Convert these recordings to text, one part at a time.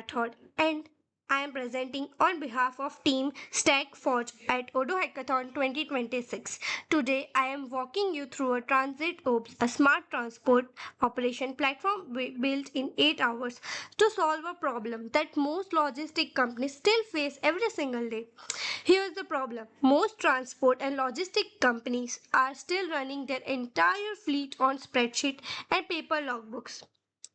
Rathod, and I am presenting on behalf of Team StackForge at Odoo Hackathon 2026. Today, I am walking you through a TransitOps, a smart transport operation platform built in 8 hours to solve a problem that most logistic companies still face every single day. Here's the problem: most transport and logistic companies are still running their entire fleet on spreadsheet and paper logbooks.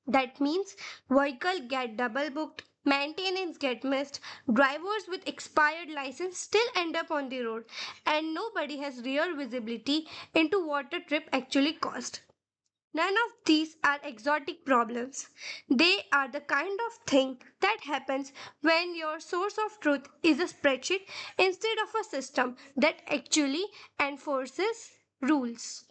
That means vehicle get double booked, maintenance get missed, drivers with expired license still end up on the road, and nobody has real visibility into what a trip actually cost. None of these are exotic problems. They are the kind of thing that happens when your source of truth is a spreadsheet instead of a system that actually enforces rules.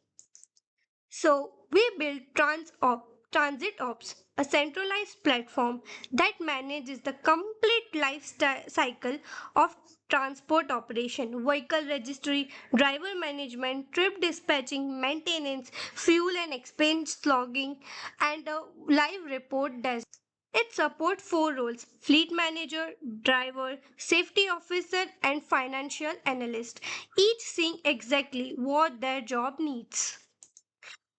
So, we built TransitOps, a centralized platform that manages the complete life cycle of transport operation, vehicle registry, driver management, trip dispatching, maintenance, fuel and expense logging, and a live report desk. It supports four roles: fleet manager, driver, safety officer, and financial analyst, each seeing exactly what their job needs.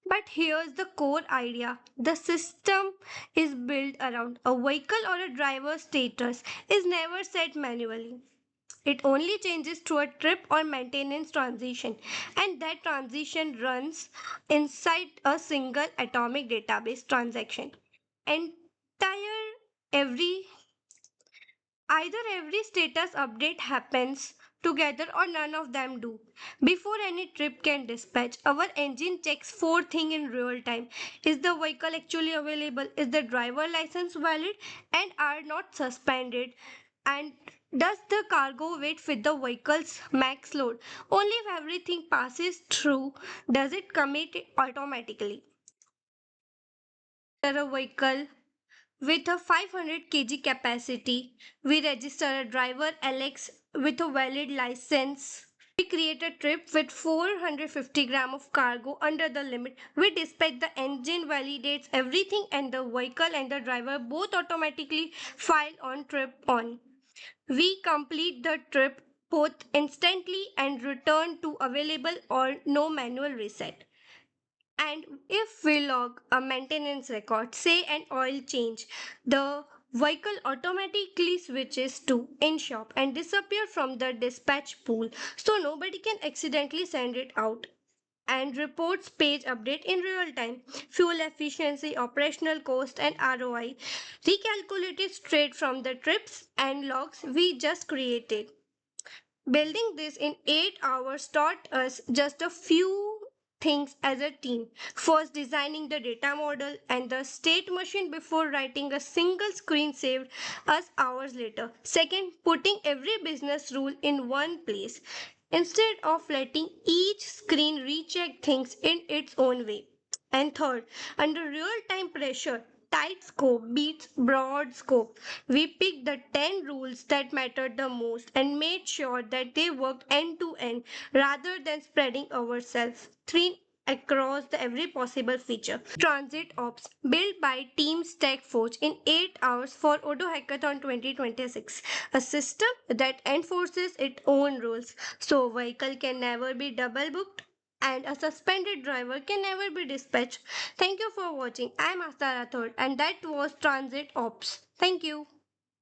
But here's the core idea: the system is built around a vehicle or a driver's status is never set manually. It only changes through a trip or maintenance transition, and that transition runs inside a single atomic database transaction. Entire every Either every status update happens together or none of them do. Before any trip can dispatch, our engine checks four things in real time. Is the vehicle actually available? Is the driver license valid and are not suspended? And does the cargo weight fit the vehicle's max load? Only if everything passes through does it commit automatically. A vehicle with a 500 kg capacity, we register a driver Alex with a valid license. We create a trip with 450 gram of cargo under the limit. We dispatch, the engine validates everything, and the vehicle and the driver both automatically file on trip on. We complete the trip both instantly and return to available or no manual reset. And if we log a maintenance record, say an oil change, the vehicle automatically switches to in shop and disappear from the dispatch pool so nobody can accidentally send it out. And reports page update in real time: fuel efficiency, operational cost, and ROI recalculated straight from the trips and logs we just created. Building this in 8 hours taught us just a few things as a team. First, designing the data model and the state machine before writing a single screen saved us hours later. Second, putting every business rule in one place instead of letting each screen recheck things in its own way. And third, under real time pressure, tight scope beats broad scope. We picked the 10 rules that mattered the most and made sure that they worked end to end rather than spreading ourselves thin across every possible feature. Transit Ops, built by Team StackForge in 8 hours for Odoo Hackathon 2026, a system that enforces its own rules so vehicle can never be double booked and a suspended driver can never be dispatched. Thank you for watching. I am Astha Rathod and that was Transit Ops. Thank you.